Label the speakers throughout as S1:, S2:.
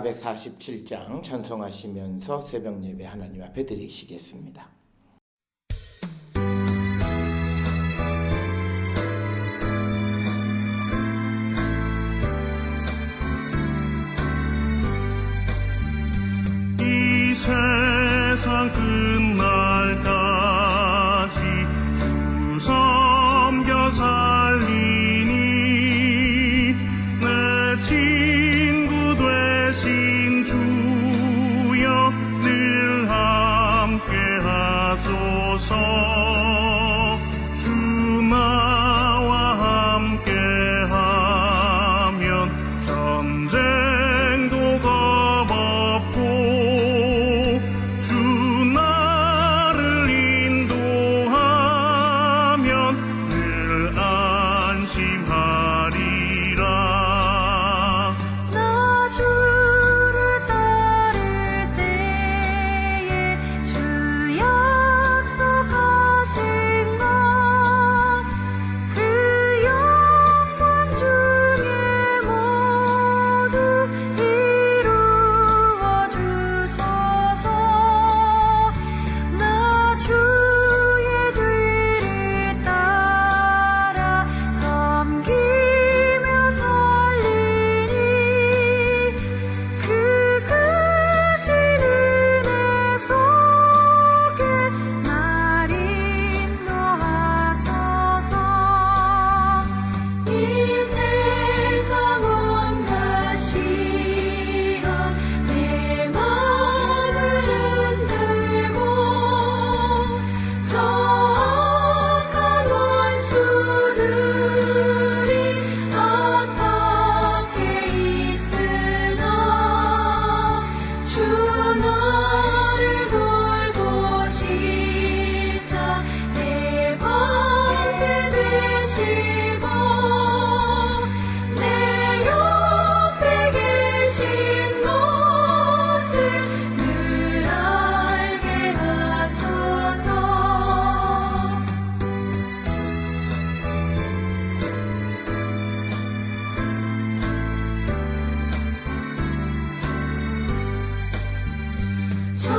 S1: 447장 찬송하시면서 새벽 예배 하나님 앞에 드리시겠습니다.
S2: 이 세상 끝날까지 주 섬겨 살리니 내 친구 되신 주여 늘 함께 하소서. 주 나와 함께 하면 전쟁도 겁없고 주 나를 인도하면 늘 안심하리라.
S3: 나 주를 따를 때에 주 약속하신 것 그 영광 중에 모두 이루어 주소서. 나 주의 뒤를 따라 섬기며 살리니 그 크신 은혜 속에 날 인도하소서. 이 세상 온갖 시험 내 맘을 흔들고 저 악한 원수들이 앞밖에 있으나 주 나를 돌보시사 내 방패 되시고 내 옆에 계신 것을 늘 알게 하소서. 저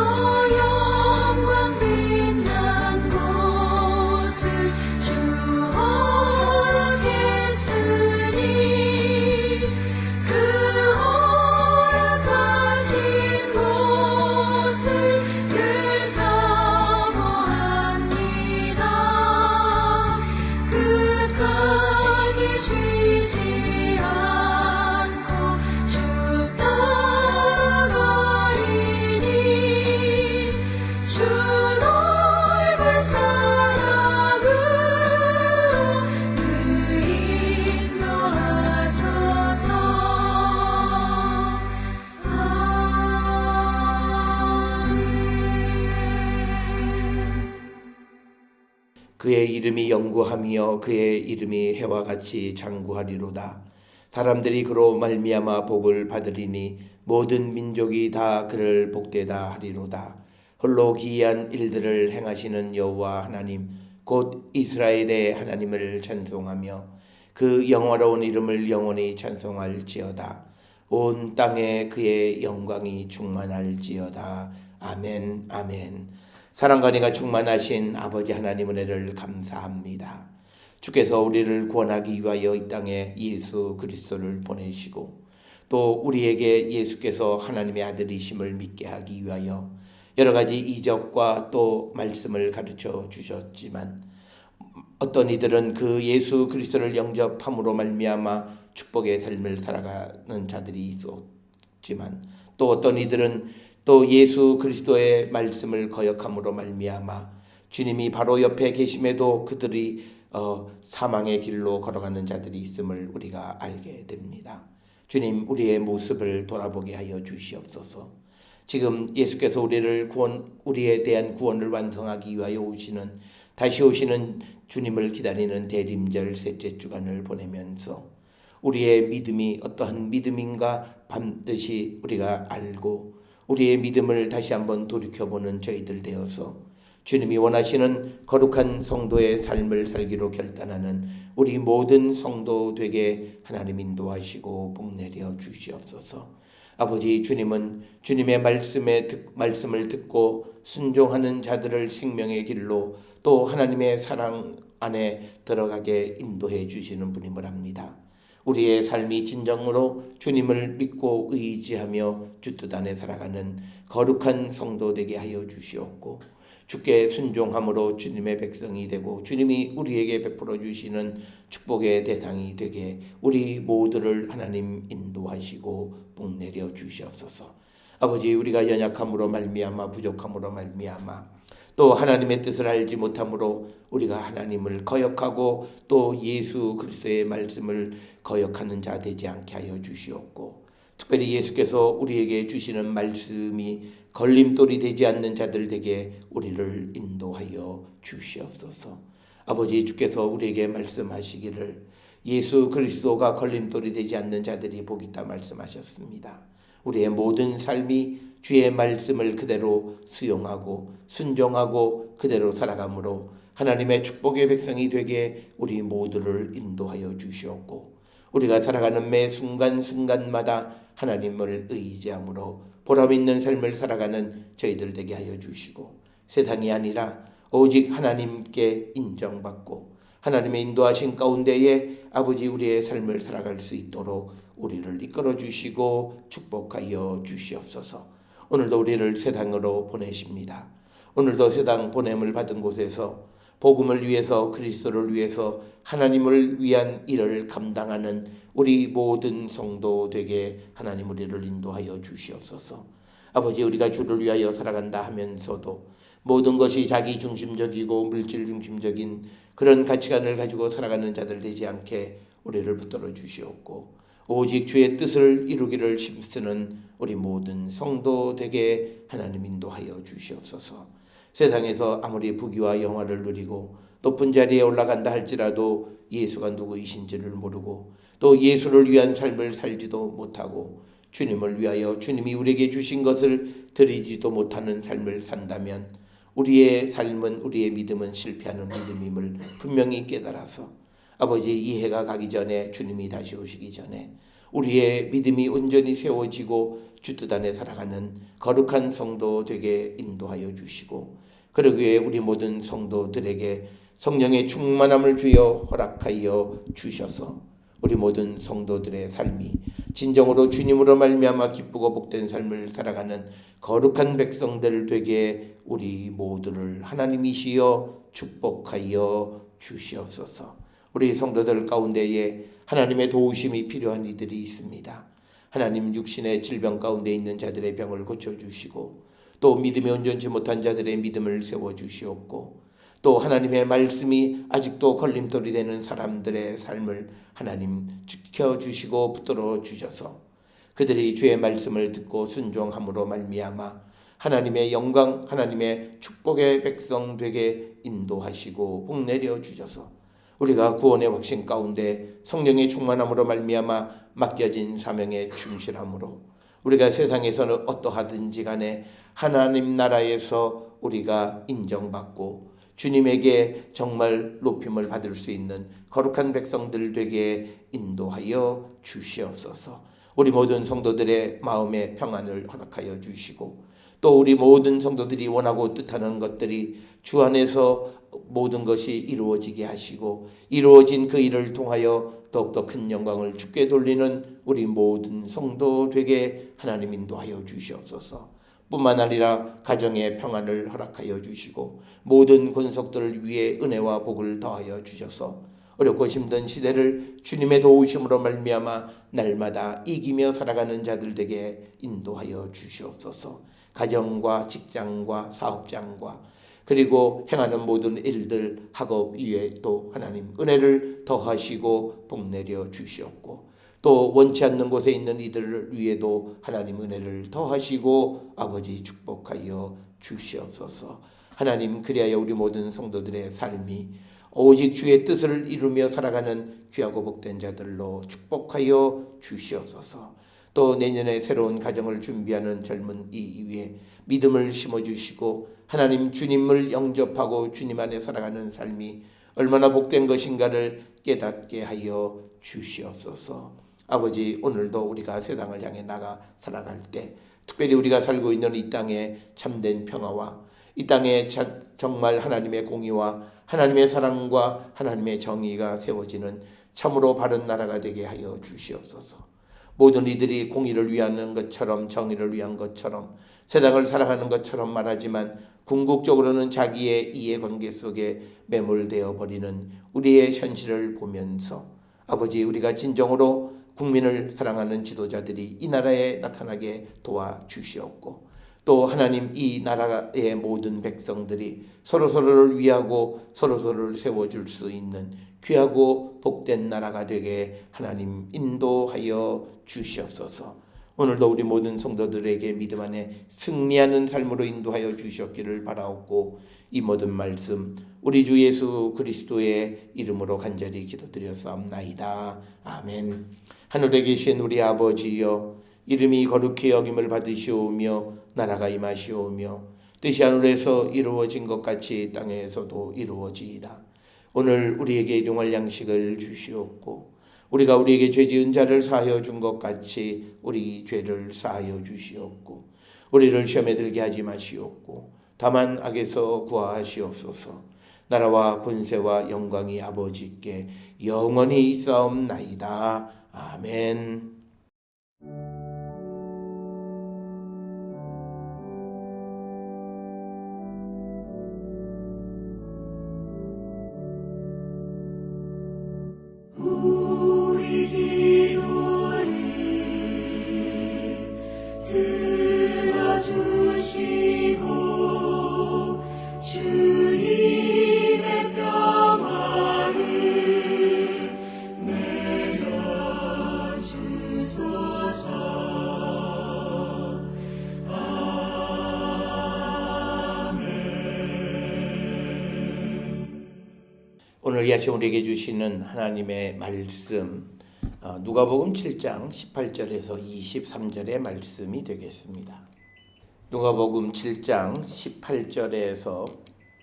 S3: 영광 빛난 곳을 주 허락했으니 그 허락하신 곳을 늘 사모합니다. 끝까지 쉬지 않고 쭉 따라가리니 주 넓은 사랑으로 늘 인도하소서. 아멘.
S1: 그의 이름이 영구하며 그의 이름이 해와 같이 장구하리로다. 사람들이 그로 말미암아 복을 받으리니 모든 민족이 다 그를 복되다 하리로다. 홀로 기이한 일들을 행하시는 여호와 하나님 곧 이스라엘의 하나님을 찬송하며 그 영화로운 이름을 영원히 찬송할지어다. 온 땅에 그의 영광이 충만할지어다. 아멘 아멘. 사랑과 은혜가 충만하신 아버지 하나님 은혜를 감사합니다. 주께서 우리를 구원하기 위하여 이 땅에 예수 그리스도를 보내시고 또 우리에게 예수께서 하나님의 아들이심을 믿게 하기 위하여 여러 가지 이적과 또 말씀을 가르쳐 주셨지만 어떤 이들은 그 예수 그리스도를 영접함으로 말미암아 축복의 삶을 살아가는 자들이 있었지만 또 어떤 이들은 또 예수 그리스도의 말씀을 거역함으로 말미암아 주님이 바로 옆에 계심에도 그들이 사망의 길로 걸어가는 자들이 있음을 우리가 알게 됩니다. 주님, 우리의 모습을 돌아보게 하여 주시옵소서. 지금 예수께서 우리에 대한 구원을 완성하기 위하여 다시 오시는 주님을 기다리는 대림절 셋째 주간을 보내면서 우리의 믿음이 어떠한 믿음인가 반드시 우리가 알고 우리의 믿음을 다시 한번 돌이켜보는 저희들 되어서 주님이 원하시는 거룩한 성도의 삶을 살기로 결단하는 우리 모든 성도 되게 하나님 인도하시고 복 내려 주시옵소서. 아버지, 주님은 주님의 말씀을 듣고 순종하는 자들을 생명의 길로 또 하나님의 사랑 안에 들어가게 인도해 주시는 분임을 압니다. 우리의 삶이 진정으로 주님을 믿고 의지하며 주 뜻 안에 살아가는 거룩한 성도 되게 하여 주시옵고, 주께 순종함으로 주님의 백성이 되고 주님이 우리에게 베풀어 주시는 축복의 대상이 되게 우리 모두를 하나님 인도하시고 복내려 주시옵소서. 아버지, 우리가 연약함으로 말미암아 부족함으로 말미암아 또 하나님의 뜻을 알지 못함으로 우리가 하나님을 거역하고 또 예수 그리스도의 말씀을 거역하는 자 되지 않게 하여 주시옵고, 특별히 예수께서 우리에게 주시는 말씀이 걸림돌이 되지 않는 자들에게 우리를 인도하여 주시옵소서. 아버지, 주께서 우리에게 말씀하시기를 예수 그리스도가 걸림돌이 되지 않는 자들이 복이 있다 말씀하셨습니다. 우리의 모든 삶이 주의 말씀을 그대로 수용하고 순종하고 그대로 살아가므로 하나님의 축복의 백성이 되게 우리 모두를 인도하여 주시옵고, 우리가 살아가는 매 순간순간마다 하나님을 의지함으로 보람 있는 삶을 살아가는 저희들 되게 하여 주시고, 세상이 아니라 오직 하나님께 인정받고 하나님의 인도하신 가운데에 아버지 우리의 삶을 살아갈 수 있도록 우리를 이끌어 주시고 축복하여 주시옵소서. 오늘도 우리를 세상으로 보내십니다. 오늘도 세상 보냄을 받은 곳에서 복음을 위해서, 그리스도를 위해서 하나님을 위한 일을 감당하는 우리 모든 성도 되게 하나님 우리를 인도하여 주시옵소서. 아버지, 우리가 주를 위하여 살아간다 하면서도 모든 것이 자기 중심적이고 물질 중심적인 그런 가치관을 가지고 살아가는 자들 되지 않게 우리를 붙들어 주시옵고, 오직 주의 뜻을 이루기를 힘쓰는 우리 모든 성도 되게 하나님 인도하여 주시옵소서. 세상에서 아무리 부귀와 영화를 누리고 높은 자리에 올라간다 할지라도 예수가 누구이신지를 모르고 또 예수를 위한 삶을 살지도 못하고 주님을 위하여 주님이 우리에게 주신 것을 드리지도 못하는 삶을 산다면 우리의 삶은, 우리의 믿음은 실패하는 믿음임을 분명히 깨달아서 아버지, 이 해가 가기 전에, 주님이 다시 오시기 전에 우리의 믿음이 온전히 세워지고 주 뜻 안에 살아가는 거룩한 성도 되게 인도하여 주시고, 그러기에 우리 모든 성도들에게 성령의 충만함을 주여 허락하여 주셔서 우리 모든 성도들의 삶이 진정으로 주님으로 말미암아 기쁘고 복된 삶을 살아가는 거룩한 백성들 되게 우리 모두를 하나님이시여 축복하여 주시옵소서. 우리 성도들 가운데에 하나님의 도우심이 필요한 이들이 있습니다. 하나님, 육신의 질병 가운데 있는 자들의 병을 고쳐주시고 또 믿음이 온전치 못한 자들의 믿음을 세워주시옵고, 또 하나님의 말씀이 아직도 걸림돌이 되는 사람들의 삶을 하나님 지켜주시고 붙들어 주셔서 그들이 주의 말씀을 듣고 순종함으로 말미암아 하나님의 영광, 하나님의 축복의 백성 되게 인도하시고 복내려 주셔서 우리가 구원의 확신 가운데 성령의 충만함으로 말미암아 맡겨진 사명에 충실함으로 우리가 세상에서는 어떠하든지 간에 하나님 나라에서 우리가 인정받고 주님에게 정말 높임을 받을 수 있는 거룩한 백성들 되게 인도하여 주시옵소서. 우리 모든 성도들의 마음의 평안을 허락하여 주시고 또 우리 모든 성도들이 원하고 뜻하는 것들이 주 안에서 모든 것이 이루어지게 하시고 이루어진 그 일을 통하여 더욱더 큰 영광을 주께 돌리는 우리 모든 성도 되게 하나님 인도하여 주시옵소서. 뿐만 아니라 가정의 평안을 허락하여 주시고 모든 권속들 위에 은혜와 복을 더하여 주셔서 어렵고 힘든 시대를 주님의 도우심으로 말미암아 날마다 이기며 살아가는 자들 되게 인도하여 주시옵소서. 가정과 직장과 사업장과 그리고 행하는 모든 일들, 학업 위에도 하나님 은혜를 더하시고 복내려 주시옵고 또 원치 않는 곳에 있는 이들 위에도 하나님 은혜를 더하시고 아버지 축복하여 주시옵소서. 하나님, 그리하여 우리 모든 성도들의 삶이 오직 주의 뜻을 이루며 살아가는 귀하고 복된 자들로 축복하여 주시옵소서. 또 내년에 새로운 가정을 준비하는 젊은 이 위에 믿음을 심어주시고 하나님 주님을 영접하고 주님 안에 살아가는 삶이 얼마나 복된 것인가를 깨닫게 하여 주시옵소서. 아버지, 오늘도 우리가 세상을 향해 나가 살아갈 때, 특별히 우리가 살고 있는 이 땅에 참된 평화와 이 땅에 정말 하나님의 공의와 하나님의 사랑과 하나님의 정의가 세워지는 참으로 바른 나라가 되게 하여 주시옵소서. 모든 이들이 공의를 위하는 것처럼, 정의를 위한 것처럼, 세상을 사랑하는 것처럼 말하지만 궁극적으로는 자기의 이해관계 속에 매몰되어 버리는 우리의 현실을 보면서 아버지, 우리가 진정으로 국민을 사랑하는 지도자들이 이 나라에 나타나게 도와주시옵고, 또 하나님, 이 나라의 모든 백성들이 서로서로를 위하고 서로서로를 세워줄 수 있는 귀하고 복된 나라가 되게 하나님 인도하여 주시옵소서. 오늘도 우리 모든 성도들에게 믿음 안에 승리하는 삶으로 인도하여 주시옵기를 바라옵고, 이 모든 말씀 우리 주 예수 그리스도의 이름으로 간절히 기도드렸사옵나이다. 아멘. 하늘에 계신 우리 아버지여, 이름이 거룩히 여김을 받으시오며 나라가 임하시오며 뜻이 하늘에서 이루어진 것 같이 땅에서도 이루어지이다. 오늘 우리에게 일용할 양식을 주시옵고, 우리가 우리에게 죄 지은 자를 사하여 준 것 같이 우리 죄를 사하여 주시옵고, 우리를 시험에 들게 하지 마시옵고 다만 악에서 구하시옵소서. 나라와 권세와 영광이 아버지께 영원히 있사옵나이다. 아멘.
S3: 우리 기도를 들어주시고 주님의 평화를 내려주소서.
S1: 오늘 이 아침 우리에게 주시는 하나님의 말씀, 누가복음 7장 18절에서 23절의 말씀이 되겠습니다. 누가복음 7장 18절에서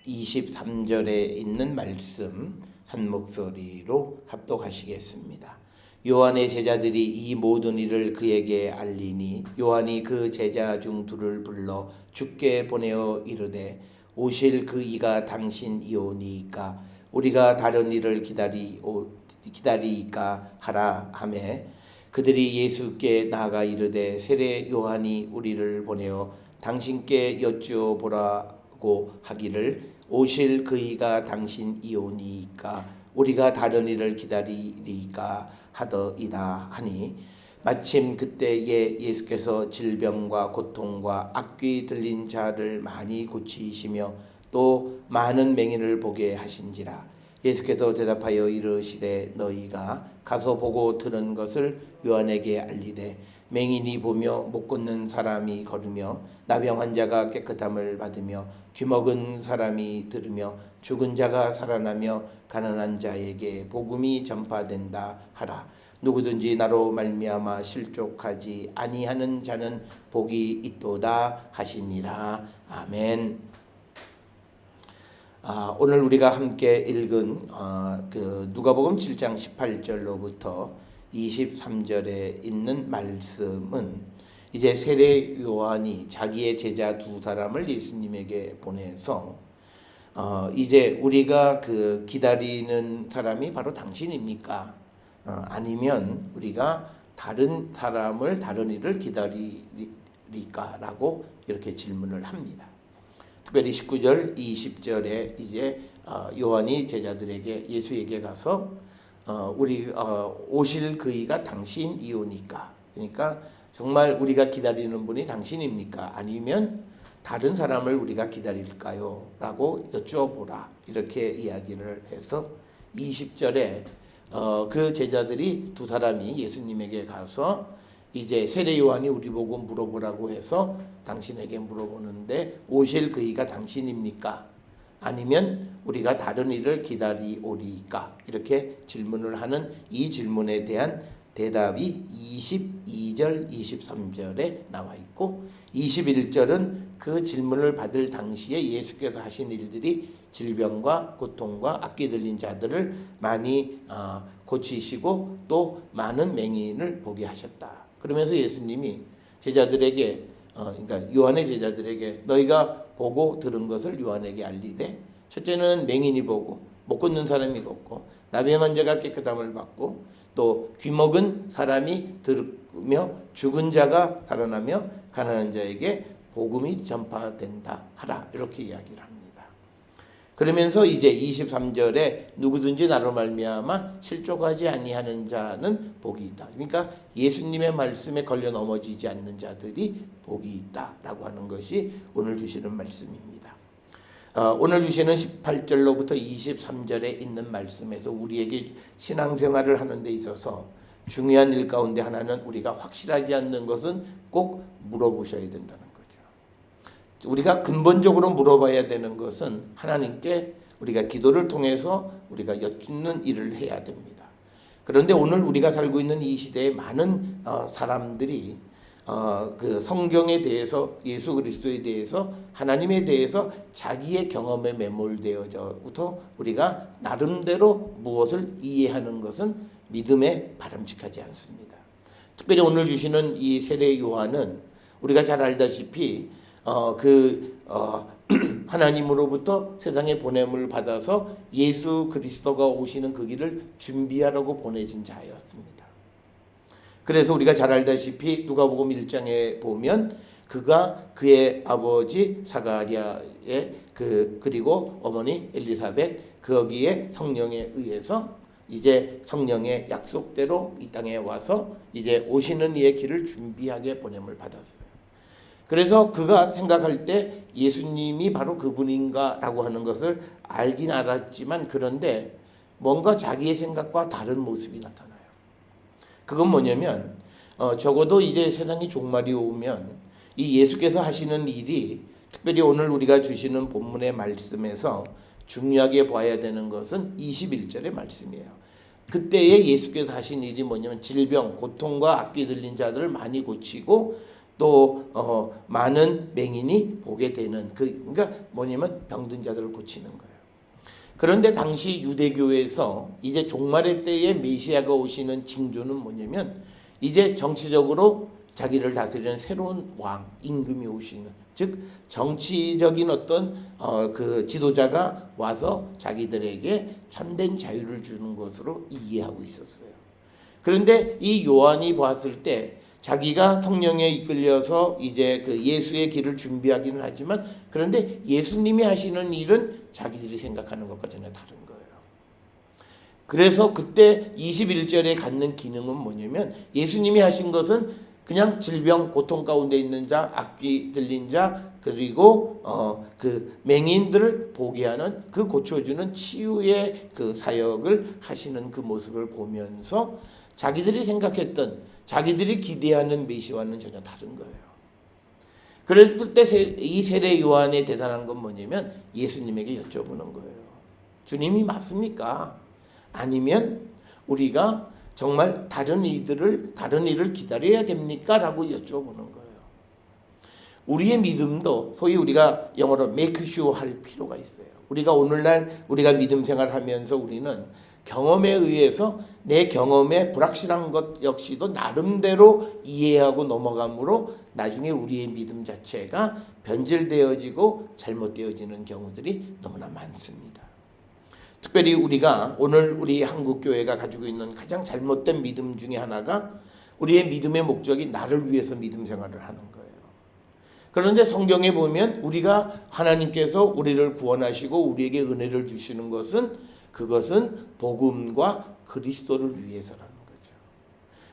S1: 23절에 있는 말씀 한 목소리로 합독하시겠습니다. 요한의 제자들이 이 모든 일을 그에게 알리니 요한이 그 제자 중 둘을 불러 주께 보내어 이르되, 오실 그 이가 당신이오니이까 우리가 다른 일을 기다리이까 하라 하매, 그들이 예수께 나아가 이르되, 세례 요한이 우리를 보내어 당신께 여쭈어 보라고 하기를, 오실 그이가 당신이오니이까 우리가 다른 일을 기다리리까 하더이다 하니, 마침 그때에 예수께서 질병과 고통과 악귀 들린 자를 많이 고치시며 또 많은 맹인을 보게 하신지라. 예수께서 대답하여 이르시되, 너희가 가서 보고 들은 것을 요한에게 알리되, 맹인이 보며 못 걷는 사람이 걸으며 나병 환자가 깨끗함을 받으며 귀먹은 사람이 들으며 죽은 자가 살아나며 가난한 자에게 복음이 전파된다 하라. 누구든지 나로 말미암아 실족하지 아니하는 자는 복이 있도다 하시니라. 아멘. 오늘 우리가 함께 읽은 그 누가복음 7장 18절로부터 23절에 있는 말씀은 이제 세례 요한이 자기의 제자 두 사람을 예수님에게 보내서 이제 우리가 그 기다리는 사람이 바로 당신입니까? 아니면 우리가 다른 사람을, 다른 일을 기다리리까라고 이렇게 질문을 합니다. 특별히 19절, 20절에 이제 요한이 제자들에게, 예수에게 가서 오실 그이가 당신이오니까, 그러니까 정말 우리가 기다리는 분이 당신입니까? 아니면 다른 사람을 우리가 기다릴까요? 라고 여쭈어보라, 이렇게 이야기를 해서 20절에 그 제자들이 두 사람이 예수님에게 가서 이제 세례 요한이 우리 보고 물어보라고 해서 당신에게 물어보는데, 오실 그이가 당신입니까? 아니면 우리가 다른 일을 기다리오리까? 이렇게 질문을 하는 이 질문에 대한 대답이 22절, 23절에 나와 있고, 21절은 그 질문을 받을 당시에 예수께서 하신 일들이 질병과 고통과 악귀 들린 자들을 많이 고치시고 또 많은 맹인을 보게 하셨다. 그러면서 예수님이 제자들에게 그러니까 요한의 제자들에게 너희가 보고 들은 것을 요한에게 알리되 첫째는 맹인이 보고 못 걷는 사람이 걷고 나병한 자가 깨끗함을 받고 또 귀먹은 사람이 들으며 죽은 자가 살아나며 가난한 자에게 복음이 전파된다 하라 이렇게 이야기를 합니다. 그러면서 이제 23절에 누구든지 나로 말미암아 실족하지 아니하는 자는 복이 있다. 그러니까 예수님의 말씀에 걸려 넘어지지 않는 자들이 복이 있다라고 하는 것이 오늘 주시는 말씀입니다. 오늘 주시는 18절로부터 23절에 있는 말씀에서 우리에게 신앙생활을 하는 데 있어서 중요한 일 가운데 하나는 우리가 확실하지 않는 것은 꼭 물어보셔야 된다는 거죠. 우리가 근본적으로 물어봐야 되는 것은 하나님께 우리가 기도를 통해서 우리가 여쭙는 일을 해야 됩니다. 그런데 오늘 우리가 살고 있는 이 시대에 많은 사람들이 그 성경에 대해서 예수 그리스도에 대해서 하나님에 대해서 자기의 경험에 매몰되어져부터 우리가 나름대로 무엇을 이해하는 것은 믿음에 바람직하지 않습니다. 특별히 오늘 주시는 이 세례 요한은 우리가 잘 알다시피 하나님으로부터 세상에 보냄을 받아서 예수 그리스도가 오시는 그 길을 준비하라고 보내진 자였습니다. 그래서 우리가 잘 알다시피 누가복음 1장에 보면 그가 그의 아버지 사가랴의 그리고 어머니 엘리사벳 거기에 성령에 의해서 이제 성령의 약속대로 이 땅에 와서 이제 오시는 이의 길을 준비하게 보냄을 받았어요. 그래서 그가 생각할 때 예수님이 바로 그분인가라고 하는 것을 알긴 알았지만 그런데 뭔가 자기의 생각과 다른 모습이 나타나요. 그건 뭐냐면 적어도 이제 세상이 종말이 오면 이 예수께서 하시는 일이 특별히 오늘 우리가 주시는 본문의 말씀에서 중요하게 봐야 되는 것은 21절의 말씀이에요. 그때에 예수께서 하신 일이 뭐냐면 질병, 고통과 악귀 들린 자들을 많이 고치고 또 많은 맹인이 보게 되는 그러니까 뭐냐면 병든 자들을 고치는 거예요. 그런데 당시 유대교에서 이제 종말의 때에 메시아가 오시는 징조는 뭐냐면 이제 정치적으로 자기를 다스리는 새로운 왕, 임금이 오시는 즉 정치적인 어떤 그 지도자가 와서 자기들에게 참된 자유를 주는 것으로 이해하고 있었어요. 그런데 이 요한이 봤을 때 자기가 성령에 이끌려서 이제 그 예수의 길을 준비하기는 하지만 그런데 예수님이 하시는 일은 자기들이 생각하는 것과 전혀 다른 거예요. 그래서 그때 21절에 갖는 기능은 뭐냐면 예수님이 하신 것은 그냥 질병, 고통 가운데 있는 자, 악귀 들린 자, 그리고 그 맹인들을 보게 하는 그 고쳐주는 치유의 그 사역을 하시는 그 모습을 보면서 자기들이 생각했던 자기들이 기대하는 메시아와는 전혀 다른 거예요. 그랬을 때 이 세례 요한의 대단한 건 뭐냐면 예수님에게 여쭤보는 거예요. 주님이 맞습니까? 아니면 우리가 정말 다른 일을 기다려야 됩니까? 라고 여쭤보는 거예요. 우리의 믿음도 소위 우리가 영어로 make sure 할 필요가 있어요. 우리가 오늘날 우리가 믿음 생활하면서 우리는 경험에 의해서 내 경험에 불확실한 것 역시도 나름대로 이해하고 넘어가므로 나중에 우리의 믿음 자체가 변질되어지고 잘못되어지는 경우들이 너무나 많습니다. 특별히 우리가 오늘 우리 한국교회가 가지고 있는 가장 잘못된 믿음 중에 하나가 우리의 믿음의 목적이 나를 위해서 믿음 생활을 하는 거예요. 그런데 성경에 보면 우리가 하나님께서 우리를 구원하시고 우리에게 은혜를 주시는 것은 그것은 복음과 그리스도를 위해서라는 거죠.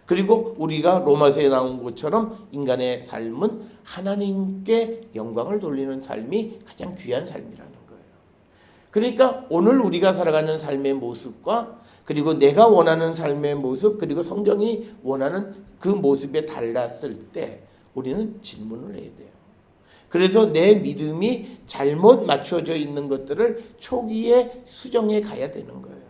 S1: 그리고 우리가 로마서에 나온 것처럼 인간의 삶은 하나님께 영광을 돌리는 삶이 가장 귀한 삶이라는 거예요. 그러니까 오늘 우리가 살아가는 삶의 모습과 그리고 내가 원하는 삶의 모습 그리고 성경이 원하는 그 모습에 달랐을 때 우리는 질문을 해야 돼요. 그래서 내 믿음이 잘못 맞춰져 있는 것들을 초기에 수정해 가야 되는 거예요.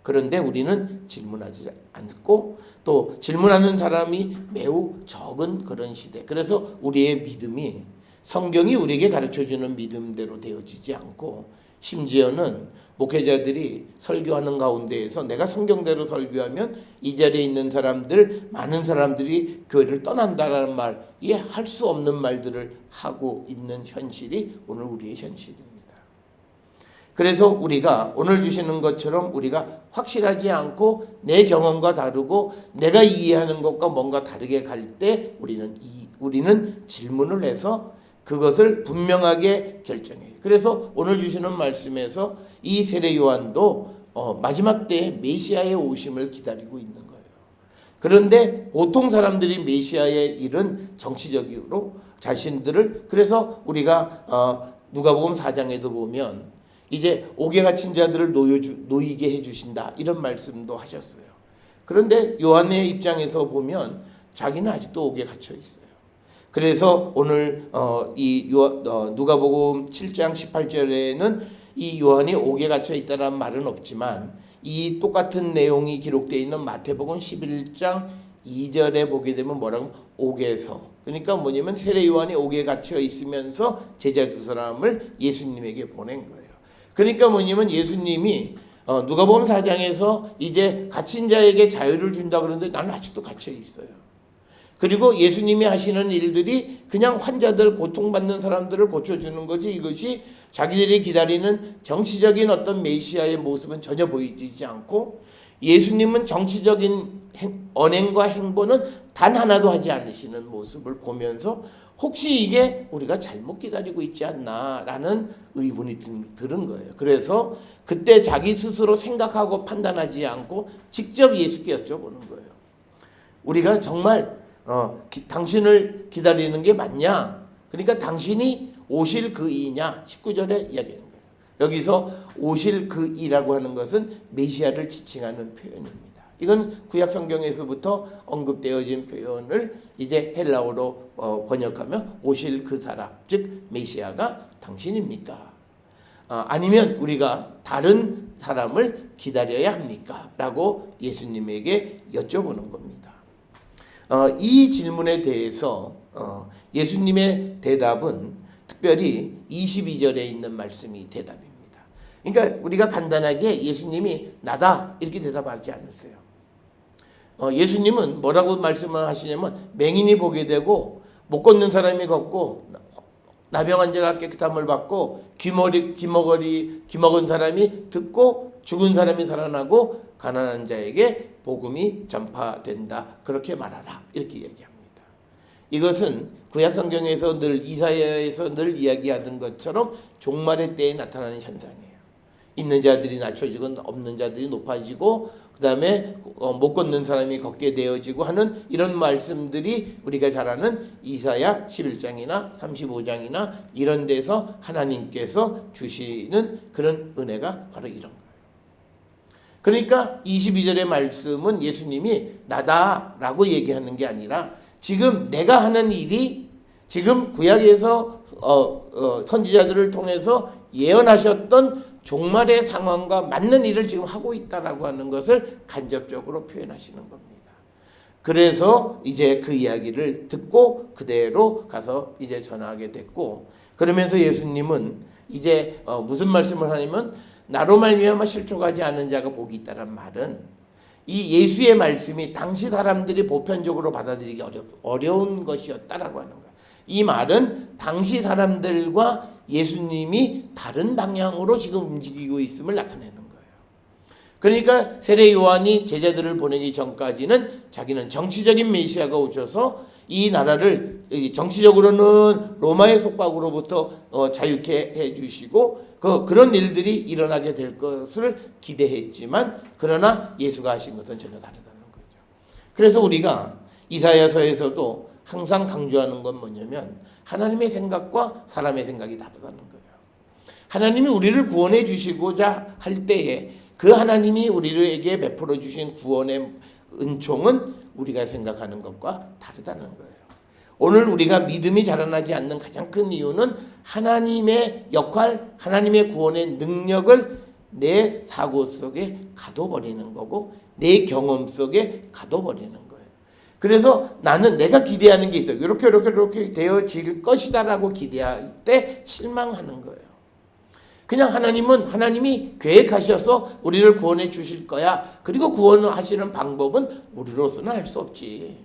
S1: 그런데 우리는 질문하지 않고 또 질문하는 사람이 매우 적은 그런 시대. 그래서 우리의 믿음이 성경이 우리에게 가르쳐주는 믿음대로 되어지지 않고 심지어는 목회자들이 설교하는 가운데에서 내가 성경대로 설교하면 이 자리에 있는 사람들, 많은 사람들이 교회를 떠난다라는 말, 이게 할 수 없는 말들을 하고 있는 현실이 오늘 우리의 현실입니다. 그래서 우리가 오늘 주시는 것처럼 우리가 확실하지 않고 내 경험과 다르고 내가 이해하는 것과 뭔가 다르게 갈 때 우리는 질문을 해서 그것을 분명하게 결정해요. 그래서 오늘 주시는 말씀에서 이 세례 요한도 마지막 때에 메시아의 오심을 기다리고 있는 거예요. 그런데 보통 사람들이 메시아의 일은 정치적으로 자신들을, 그래서 우리가 누가복음 4장에도 보면 이제 옥에 갇힌 자들을 놓이게 해주신다 이런 말씀도 하셨어요. 그런데 요한의 입장에서 보면 자기는 아직도 옥에 갇혀 있어요. 그래서 오늘 누가복음 7장 18절에는 이 요한이 옥에 갇혀 있다는 말은 없지만 이 똑같은 내용이 기록되어 있는 마태복음 11장 2절에 보게 되면 뭐라고? 옥에서. 그러니까 뭐냐면 세례 요한이 옥에 갇혀 있으면서 제자 두 사람을 예수님에게 보낸 거예요. 그러니까 뭐냐면 예수님이 누가복음 4장에서 이제 갇힌 자에게 자유를 준다 그러는데 나는 아직도 갇혀 있어요. 그리고 예수님이 하시는 일들이 그냥 환자들, 고통받는 사람들을 고쳐주는 거지, 이것이 자기들이 기다리는 정치적인 어떤 메시아의 모습은 전혀 보이지 않고, 예수님은 정치적인 언행과 행보는 단 하나도 하지 않으시는 모습을 보면서 혹시 이게 우리가 잘못 기다리고 있지 않나라는 의문이 들은 거예요. 그래서 그때 자기 스스로 생각하고 판단하지 않고 직접 예수께 여쭤보는 거예요. 우리가 정말 당신을 기다리는 게 맞냐? 그러니까 당신이 오실 그 이냐? 19절에 이야기하는 거예요. 여기서 오실 그 이라고 하는 것은 메시아를 지칭하는 표현입니다. 이건 구약 성경에서부터 언급되어진 표현을 이제 헬라어로 번역하면 오실 그 사람, 즉 메시아가 당신입니까? 아니면 우리가 다른 사람을 기다려야 합니까? 라고 예수님에게 여쭤보는 겁니다. 이 질문에 대해서 예수님의 대답은 특별히 22절에 있는 말씀이 대답입니다. 그러니까 우리가 간단하게 예수님이 나다 이렇게 대답하지 않았어요. 예수님은 뭐라고 말씀을 하시냐면 맹인이 보게 되고 못 걷는 사람이 걷고 나병 환자가 깨끗함을 받고 귀 먹은 사람이 듣고 죽은 사람이 살아나고 가난한 자에게 복음이 전파된다. 그렇게 말하라. 이렇게 얘기합니다. 이것은 구약 성경에서 늘 이사야에서 늘 이야기하던 것처럼 종말의 때에 나타나는 현상이에요. 있는 자들이 낮춰지고 없는 자들이 높아지고 그 다음에 못 걷는 사람이 걷게 되어지고 하는 이런 말씀들이 우리가 잘 아는 이사야 11장이나 35장이나 이런 데서 하나님께서 주시는 그런 은혜가 바로 이런 거예요. 그러니까 22절의 말씀은 예수님이 나다라고 얘기하는 게 아니라 지금 내가 하는 일이 지금 구약에서 선지자들을 통해서 예언하셨던 종말의 상황과 맞는 일을 지금 하고 있다라고 하는 것을 간접적으로 표현하시는 겁니다. 그래서 이제 그 이야기를 듣고 그대로 가서 이제 전하게 됐고, 그러면서 예수님은 이제 무슨 말씀을 하냐면 나로 말미암아 실족하지 않은 자가 복이 있다란 말은 이 예수의 말씀이 당시 사람들이 보편적으로 받아들이기 어려운 것이었다라고 하는 거예요. 이 말은 당시 사람들과 예수님이 다른 방향으로 지금 움직이고 있음을 나타내는 거예요. 그러니까 세례 요한이 제자들을 보내기 전까지는 자기는 정치적인 메시아가 오셔서 이 나라를 정치적으로는 로마의 속박으로부터 자유케 해주시고 그런 일들이 일어나게 될 것을 기대했지만 그러나 예수가 하신 것은 전혀 다르다는 거죠. 그래서 우리가 이사야서에서도 항상 강조하는 건 뭐냐면 하나님의 생각과 사람의 생각이 다르다는 거예요. 하나님이 우리를 구원해 주시고자 할 때에 그 하나님이 우리에게 베풀어 주신 구원의 은총은 우리가 생각하는 것과 다르다는 거예요. 오늘 우리가 믿음이 자라나지 않는 가장 큰 이유는 하나님의 역할, 하나님의 구원의 능력을 내 사고 속에 가둬버리는 거고 내 경험 속에 가둬버리는 거예요. 그래서 나는 내가 기대하는 게 있어요. 이렇게 되어질 것이다라고 기대할 때 실망하는 거예요. 그냥 하나님은 하나님이 계획하셔서 우리를 구원해 주실 거야. 그리고 구원하시는 방법은 우리로서는 할 수 없지.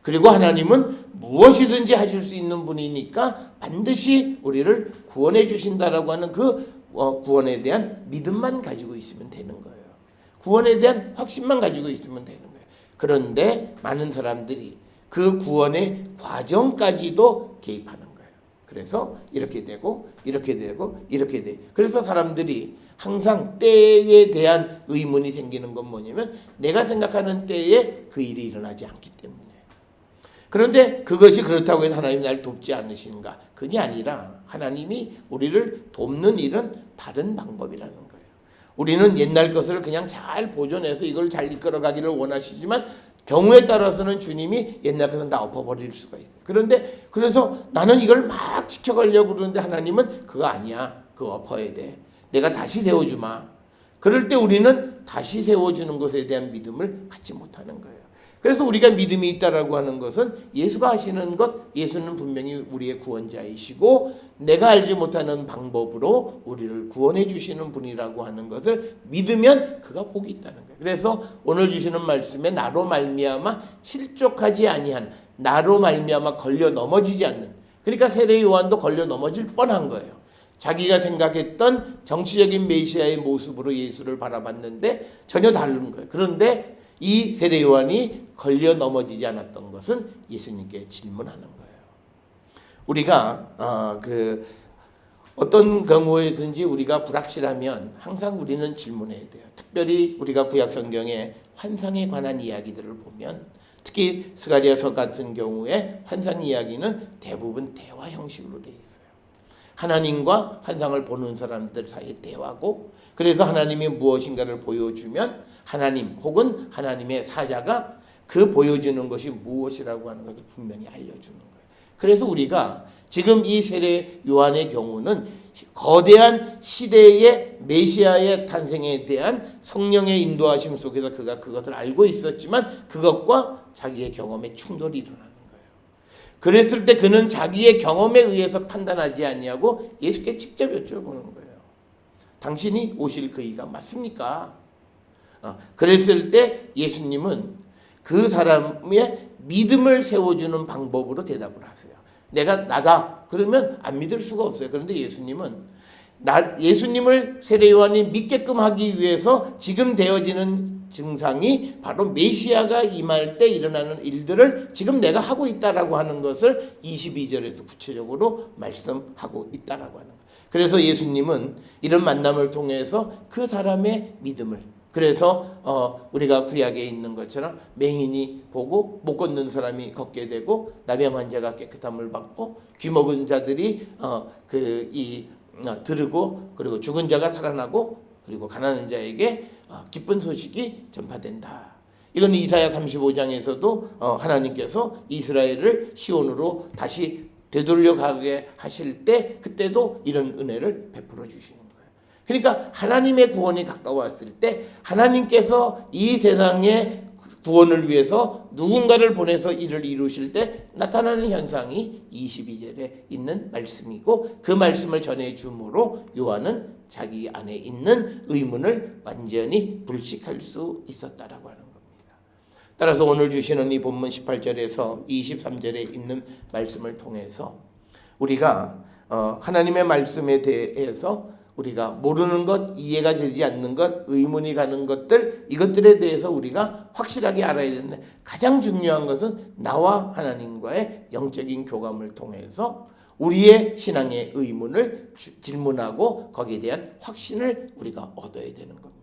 S1: 그리고 하나님은 무엇이든지 하실 수 있는 분이니까 반드시 우리를 구원해 주신다라고 하는 그 구원에 대한 믿음만 가지고 있으면 되는 거예요. 구원에 대한 확신만 가지고 있으면 되는 거예요. 그런데 많은 사람들이 그 구원의 과정까지도 개입하는 거예요. 그래서 이렇게 되고 이렇게 되고 이렇게 돼. 그래서 사람들이 항상 때에 대한 의문이 생기는 건 뭐냐면 내가 생각하는 때에 그 일이 일어나지 않기 때문에. 그런데 그것이 그렇다고 해서 하나님이 날 돕지 않으신가? 그게 아니라 하나님이 우리를 돕는 일은 다른 방법이라는 거예요. 우리는 옛날 것을 그냥 잘 보존해서 이걸 잘 이끌어가기를 원하시지만 경우에 따라서는 주님이 옛날 것은 다 엎어버릴 수가 있어요. 그런데 그래서 나는 이걸 막 지켜가려고 그러는데 하나님은 그거 아니야. 그거 엎어야 돼. 내가 다시 세워주마. 그럴 때 우리는 다시 세워주는 것에 대한 믿음을 갖지 못하는 거예요. 그래서 우리가 믿음이 있다라고 하는 것은 예수가 하시는 것, 예수는 분명히 우리의 구원자이시고 내가 알지 못하는 방법으로 우리를 구원해 주시는 분이라고 하는 것을 믿으면 그가 복이 있다는 거예요. 그래서 오늘 주시는 말씀에 나로 말미암아 실족하지 아니한, 나로 말미암아 걸려 넘어지지 않는, 그러니까 세례 요한도 걸려 넘어질 뻔한 거예요. 자기가 생각했던 정치적인 메시아의 모습으로 예수를 바라봤는데 전혀 다른 거예요. 그런데 이 세례 요한이 걸려 넘어지지 않았던 것은 예수님께 질문하는 거예요. 우리가 어떤 경우에든지 우리가 불확실하면 항상 우리는 질문해야 돼요. 특별히 우리가 구약 성경에 환상에 관한 이야기들을 보면 특히 스가랴서 같은 경우에 환상 이야기는 대부분 대화 형식으로 되어 있어요. 하나님과 환상을 보는 사람들 사이에 대화고, 그래서 하나님이 무엇인가를 보여주면 하나님 혹은 하나님의 사자가 그 보여주는 것이 무엇이라고 하는 것을 분명히 알려주는 거예요. 그래서 우리가 지금 이 세례 요한의 경우는 거대한 시대의 메시아의 탄생에 대한 성령의 인도하심 속에서 그가 그것을 알고 있었지만 그것과 자기의 경험에 충돌이 일어나는 거예요. 그랬을 때 그는 자기의 경험에 의해서 판단하지 아니하고 예수께 직접 여쭤보는 거예요. 당신이 오실 그이가 맞습니까? 그랬을 때 예수님은 그 사람의 믿음을 세워주는 방법으로 대답을 하세요. 내가 나다 그러면 안 믿을 수가 없어요. 그런데 예수님을 세례 요한이 믿게끔 하기 위해서 지금 되어지는 증상이 바로 메시아가 임할 때 일어나는 일들을 지금 내가 하고 있다라고 하는 것을 22절에서 구체적으로 말씀하고 있다라고 하는 거예요. 그래서 예수님은 이런 만남을 통해서 그 사람의 믿음을, 그래서 우리가 구약에 있는 것처럼 맹인이 보고 못 걷는 사람이 걷게 되고 나병 환자가 깨끗함을 받고 귀먹은 자들이 들으고 그리고 죽은 자가 살아나고 그리고 가난한 자에게 기쁜 소식이 전파된다. 이건 이사야 35장에서도 하나님께서 이스라엘을 시온으로 다시 되돌려가게 하실 때 그때도 이런 은혜를 베풀어 주시는 거예요. 그러니까 하나님의 구원이 가까웠을 때 하나님께서 이 세상의 구원을 위해서 누군가를 보내서 이를 이루실 때 나타나는 현상이 22절에 있는 말씀이고, 그 말씀을 전해줌으로 요한은 자기 안에 있는 의문을 완전히 불식할 수 있었다라고 하는 겁니다. 따라서 오늘 주시는 이 본문 18절에서 23절에 있는 말씀을 통해서 우리가 하나님의 말씀에 대해서 우리가 모르는 것, 이해가 되지 않는 것, 의문이 가는 것들, 이것들에 대해서 우리가 확실하게 알아야 되는데 가장 중요한 것은 나와 하나님과의 영적인 교감을 통해서 우리의 신앙의 의문을 질문하고 거기에 대한 확신을 우리가 얻어야 되는 겁니다.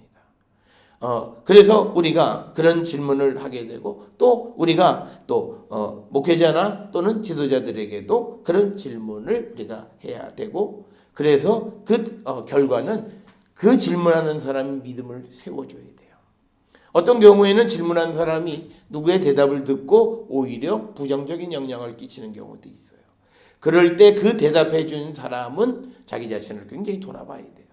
S1: 그래서 우리가 그런 질문을 하게 되고 또 우리가 또 목회자나 또는 지도자들에게도 그런 질문을 우리가 해야 되고, 그래서 그 결과는 그 질문하는 사람의 믿음을 세워줘야 돼요. 어떤 경우에는 질문한 사람이 누구의 대답을 듣고 오히려 부정적인 영향을 끼치는 경우도 있어요. 그럴 때 그 대답해 준 사람은 자기 자신을 굉장히 돌아봐야 돼요.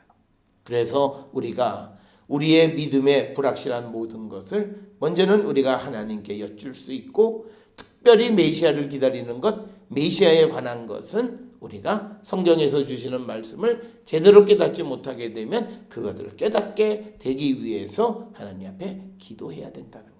S1: 그래서 우리가 우리의 믿음의 불확실한 모든 것을 먼저는 우리가 하나님께 여쭐 수 있고, 특별히 메시아를 기다리는 것, 메시아에 관한 것은 우리가 성경에서 주시는 말씀을 제대로 깨닫지 못하게 되면 그것을 깨닫게 되기 위해서 하나님 앞에 기도해야 된다는 거예요.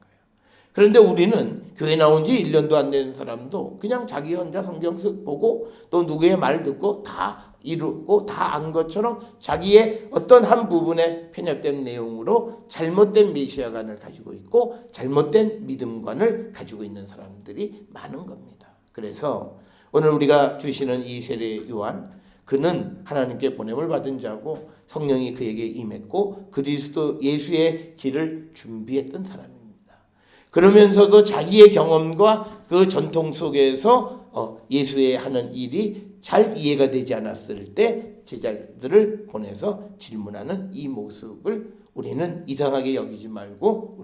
S1: 그런데 우리는 교회 나온 지 1년도 안 된 사람도 그냥 자기 혼자 성경 쓱 보고 또 누구의 말 듣고 다 이루고 다 안 것처럼 자기의 어떤 한 부분에 편협된 내용으로 잘못된 메시아관을 가지고 있고 잘못된 믿음관을 가지고 있는 사람들이 많은 겁니다. 그래서 오늘 우리가 주시는 이 세례 요한, 그는 하나님께 보냄을 받은 자고 성령이 그에게 임했고 그리스도 예수의 길을 준비했던 사람입니다. 그러면서도 자기의 경험과 그 전통 속에서 예수의 하는 일이 잘 이해가 되지 않았을 때 제자들을 보내서 질문하는 이 모습을 우리는 이상하게 여기지 말고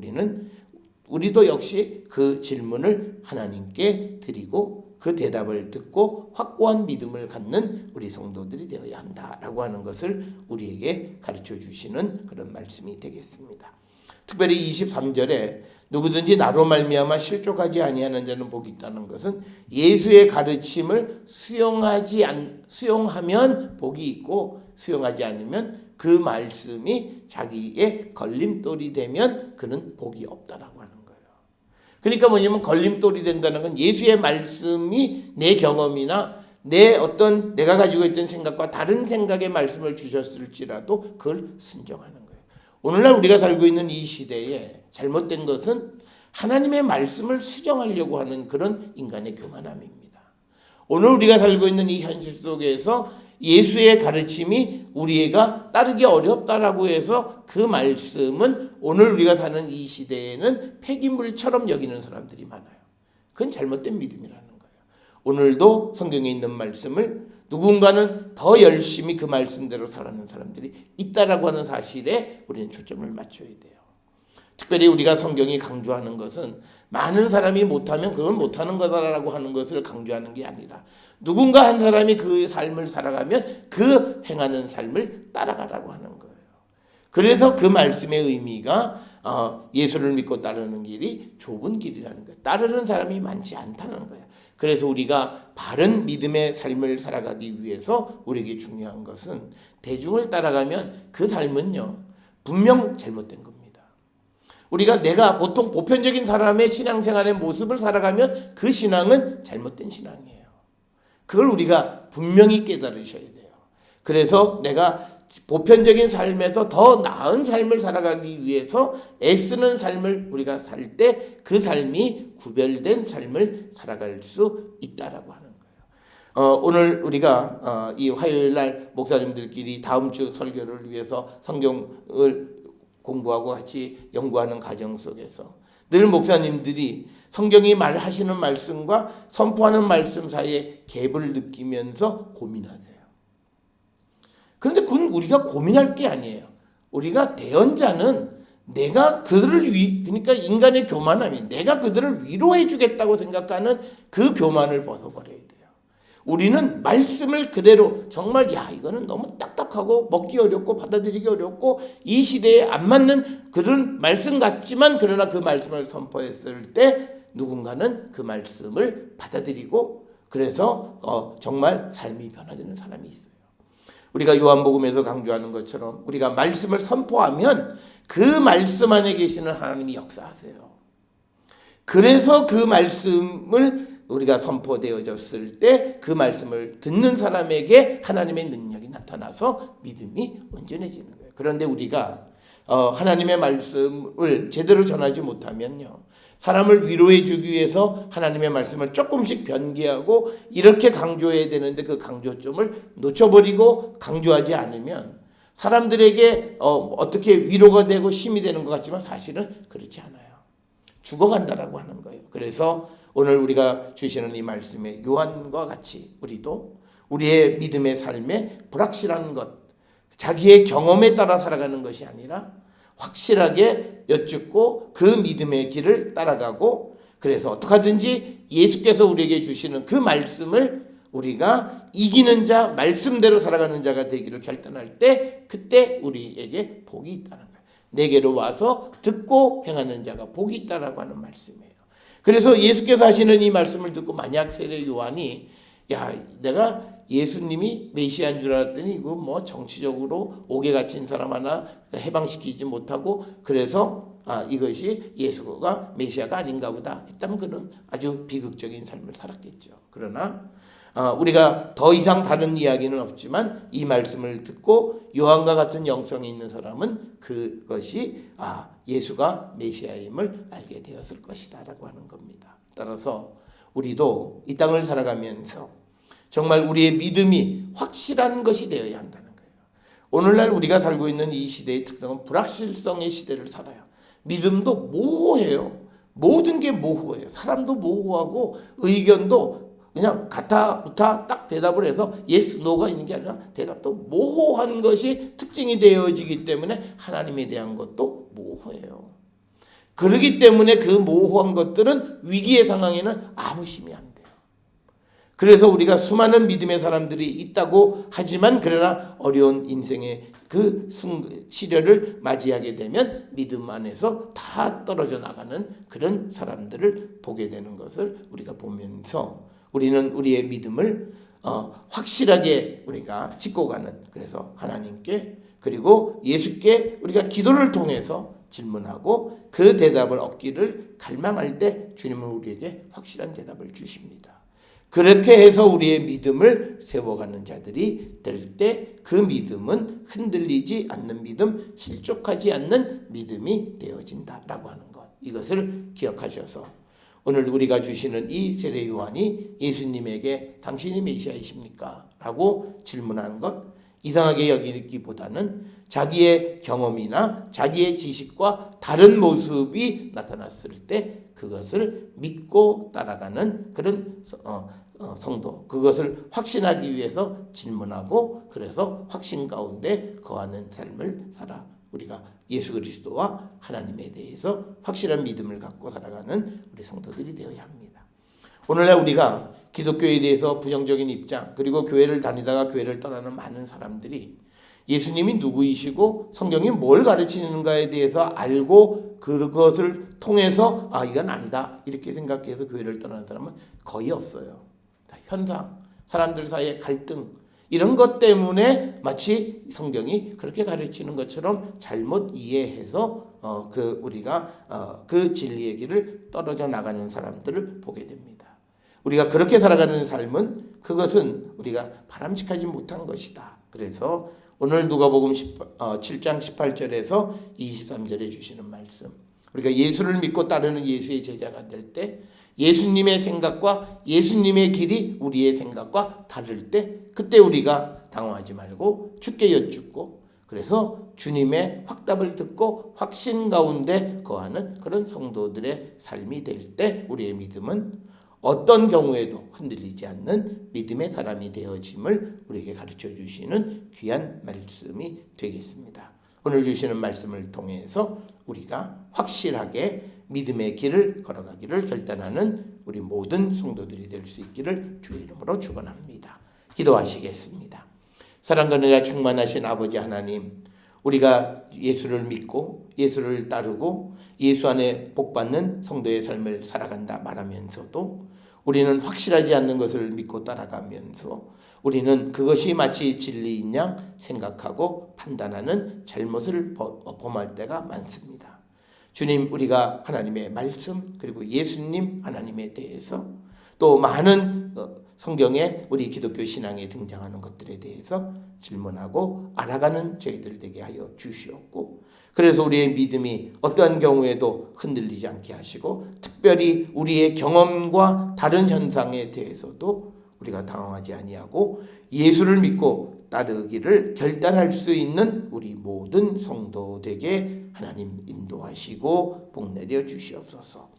S1: 우리도 역시 그 질문을 하나님께 드리고 그 대답을 듣고 확고한 믿음을 갖는 우리 성도들이 되어야 한다라고 하는 것을 우리에게 가르쳐 주시는 그런 말씀이 되겠습니다. 특별히 23절에 누구든지 나로 말미암아 실족하지 아니하는 자는 복이 있다는 것은 예수의 가르침을 수용하면 복이 있고 수용하지 않으면 그 말씀이 자기의 걸림돌이 되면 그는 복이 없다라고 하는 거예요. 그러니까 뭐냐면 걸림돌이 된다는 건 예수의 말씀이 내 경험이나 내가 가지고 있던 생각과 다른 생각의 말씀을 주셨을지라도 그걸 순종하는 거예요. 오늘날 우리가 살고 있는 이 시대에 잘못된 것은 하나님의 말씀을 수정하려고 하는 그런 인간의 교만함입니다. 오늘 우리가 살고 있는 이 현실 속에서 예수의 가르침이 우리가 따르기 어렵다라고 해서 그 말씀은 오늘 우리가 사는 이 시대에는 폐기물처럼 여기는 사람들이 많아요. 그건 잘못된 믿음이라는 거예요. 오늘도 성경에 있는 말씀을 누군가는 더 열심히 그 말씀대로 살아가는 사람들이 있다라고 하는 사실에 우리는 초점을 맞춰야 돼요. 특별히 우리가 성경이 강조하는 것은 많은 사람이 못하면 그건 못하는 거다라고 하는 것을 강조하는 게 아니라 누군가 한 사람이 그 삶을 살아가면 그 행하는 삶을 따라가라고 하는 거예요. 그래서 그 말씀의 의미가 예수를 믿고 따르는 길이 좁은 길이라는 거예요. 따르는 사람이 많지 않다는 거예요. 그래서 우리가 바른 믿음의 삶을 살아가기 위해서 우리에게 중요한 것은 대중을 따라가면 그 삶은요 분명 잘못된 겁니다. 내가 보통 보편적인 사람의 신앙생활의 모습을 살아가면 그 신앙은 잘못된 신앙이에요. 그걸 우리가 분명히 깨달으셔야 돼요. 그래서 내가 보편적인 삶에서 더 나은 삶을 살아가기 위해서 애쓰는 삶을 우리가 살 때 그 삶이 구별된 삶을 살아갈 수 있다라고 하는 거예요. 오늘 우리가 이 화요일 날 목사님들끼리 다음 주 설교를 위해서 성경을 공부하고 같이 연구하는 과정 속에서 늘 목사님들이 성경이 말하시는 말씀과 선포하는 말씀 사이에 갭을 느끼면서 고민하세요. 그런데 그건 우리가 고민할 게 아니에요. 우리가 대언자는 내가 그들을 그러니까 인간의 교만함이 내가 그들을 위로해 주겠다고 생각하는 그 교만을 벗어버려야 돼요. 우리는 말씀을 그대로 정말 이거는 너무 딱딱하고 먹기 어렵고 받아들이기 어렵고 이 시대에 안 맞는 그런 말씀 같지만 그러나 그 말씀을 선포했을 때 누군가는 그 말씀을 받아들이고 그래서 정말 삶이 변화되는 사람이 있어요. 우리가 요한복음에서 강조하는 것처럼 우리가 말씀을 선포하면 그 말씀 안에 계시는 하나님이 역사하세요. 그래서 그 말씀을 우리가 선포되어졌을 때 그 말씀을 듣는 사람에게 하나님의 능력이 나타나서 믿음이 온전해지는 거예요. 그런데 우리가 하나님의 말씀을 제대로 전하지 못하면요. 사람을 위로해 주기 위해서 하나님의 말씀을 조금씩 변기하고 이렇게 강조해야 되는데 그 강조점을 놓쳐버리고 강조하지 않으면 사람들에게 어떻게 위로가 되고 힘이 되는 것 같지만 사실은 그렇지 않아요. 죽어간다라고 하는 거예요. 그래서 오늘 우리가 주시는 이 말씀에 요한과 같이 우리도 우리의 믿음의 삶에 불확실한 것, 자기의 경험에 따라 살아가는 것이 아니라 확실하게 여쭙고 그 믿음의 길을 따라가고 그래서 어떻게 하든지 예수께서 우리에게 주시는 그 말씀을 우리가 이기는 자, 말씀대로 살아가는 자가 되기를 결단할 때 그때 우리에게 복이 있다는 거예요. 내게로 와서 듣고 행하는 자가 복이 있다라고 하는 말씀이에요. 그래서 예수께서 하시는 이 말씀을 듣고 만약 세례 요한이 내가 예수님이 메시아인 줄 알았더니 이거 뭐 정치적으로 옥에 갇힌 사람 하나 해방시키지 못하고 그래서 이것이 예수가 메시아가 아닌가 보다 했다면 그는 아주 비극적인 삶을 살았겠죠. 그러나 우리가 더 이상 다른 이야기는 없지만 이 말씀을 듣고 요한과 같은 영성이 있는 사람은 그것이 예수가 메시아임을 알게 되었을 것이다 라고 하는 겁니다. 따라서 우리도 이 땅을 살아가면서 정말 우리의 믿음이 확실한 것이 되어야 한다는 거예요. 오늘날 우리가 살고 있는 이 시대의 특성은 불확실성의 시대를 살아요. 믿음도 모호해요. 모든 게 모호해요. 사람도 모호하고 의견도 그냥 같아 부타 딱 대답을 해서 yes, no가 있는 게 아니라 대답도 모호한 것이 특징이 되어지기 때문에 하나님에 대한 것도 모호해요. 그렇기 때문에 그 모호한 것들은 위기의 상황에는 아무 힘이 안 돼요. 그래서 우리가 수많은 믿음의 사람들이 있다고 하지만 그러나 어려운 인생의 그 시련을 맞이하게 되면 믿음 안에서 다 떨어져 나가는 그런 사람들을 보게 되는 것을 우리가 보면서 우리는 우리의 믿음을 확실하게 우리가 짓고 가는, 그래서 하나님께 그리고 예수께 우리가 기도를 통해서 질문하고 그 대답을 얻기를 갈망할 때 주님은 우리에게 확실한 대답을 주십니다. 그렇게 해서 우리의 믿음을 세워가는 자들이 될 때 그 믿음은 흔들리지 않는 믿음, 실족하지 않는 믿음이 되어진다라고 하는 것, 이것을 기억하셔서 오늘 우리가 주시는 이 세례 요한이 예수님에게 당신이 메시아이십니까? 라고 질문한 것, 이상하게 여기기보다는 자기의 경험이나 자기의 지식과 다른 모습이 나타났을 때 그것을 믿고 따라가는 그런 성도, 그것을 확신하기 위해서 질문하고 그래서 확신 가운데 거하는 삶을 살아 우리가 예수 그리스도와 하나님에 대해서 확실한 믿음을 갖고 살아가는 우리 성도들이 되어야 합니다. 오늘날 우리가 기독교에 대해서 부정적인 입장, 그리고 교회를 다니다가 교회를 떠나는 많은 사람들이 예수님이 누구이시고 성경이 뭘 가르치는가에 대해서 알고 그것을 통해서 이건 아니다 이렇게 생각해서 교회를 떠나는 사람은 거의 없어요. 현상, 사람들 사이의 갈등, 이런 것 때문에 마치 성경이 그렇게 가르치는 것처럼 잘못 이해해서 우리가 그 진리의 길을 떨어져 나가는 사람들을 보게 됩니다. 우리가 그렇게 살아가는 삶은 그것은 우리가 바람직하지 못한 것이다. 그래서 오늘 누가복음 7장 18절에서 23절에 주시는 말씀, 우리가 예수를 믿고 따르는 예수의 제자가 될 때 예수님의 생각과 예수님의 길이 우리의 생각과 다를 때 그때 우리가 당황하지 말고 주께 여쭙고 그래서 주님의 확답을 듣고 확신 가운데 거하는 그런 성도들의 삶이 될 때 우리의 믿음은 어떤 경우에도 흔들리지 않는 믿음의 사람이 되어짐을 우리에게 가르쳐 주시는 귀한 말씀이 되겠습니다. 오늘 주시는 말씀을 통해서 우리가 확실하게 믿음의 길을 걸어가기를 결단하는 우리 모든 성도들이 될 수 있기를 주의 이름으로 축원합니다. 기도하시겠습니다. 사랑과 은혜가 충만하신 아버지 하나님, 우리가 예수를 믿고 예수를 따르고 예수 안에 복받는 성도의 삶을 살아간다 말하면서도 우리는 확실하지 않는 것을 믿고 따라가면서 우리는 그것이 마치 진리인 양 생각하고 판단하는 잘못을 범할 때가 많습니다. 주님, 우리가 하나님의 말씀 그리고 예수님 하나님에 대해서 또 많은 성경에 우리 기독교 신앙에 등장하는 것들에 대해서 질문하고 알아가는 저희들 되게 하여 주시옵고, 그래서 우리의 믿음이 어떠한 경우에도 흔들리지 않게 하시고 특별히 우리의 경험과 다른 현상에 대해서도 우리가 당황하지 아니하고 예수를 믿고 따르기를 결단할 수 있는 우리 모든 성도되게 하나님 인도하시고 복내려 주시옵소서.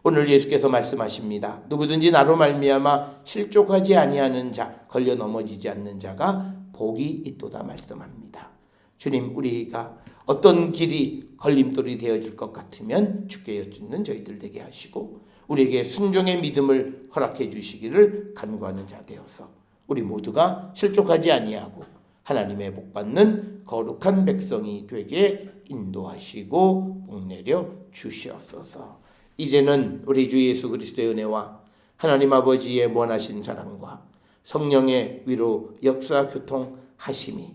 S1: 오늘 예수께서 말씀하십니다. 누구든지 나로 말미암아 실족하지 아니하는 자, 걸려 넘어지지 않는 자가 복이 있도다 말씀합니다. 주님, 우리가 어떤 길이 걸림돌이 되어질 것 같으면 주께 여쭙는 저희들 되게 하시고 우리에게 순종의 믿음을 허락해 주시기를 간구하는 자 되어서 우리 모두가 실족하지 아니하고 하나님의 복받는 거룩한 백성이 되게 인도하시고 복내려 주시옵소서. 이제는 우리 주 예수 그리스도의 은혜와 하나님 아버지의 원하신 사랑과 성령의 위로 역사 교통하심이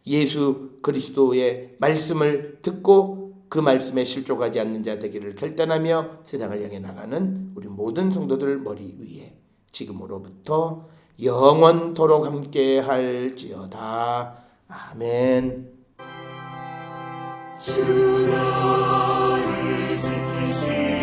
S1: 예수 그리스도의 말씀을 듣고 그 말씀에 실족하지 않는 자 되기를 결단하며 세상을 향해 나가는 우리 모든 성도들 머리 위에 지금으로부터 영원토록 함께 할지어다. 아멘.
S3: 주 너를 지키시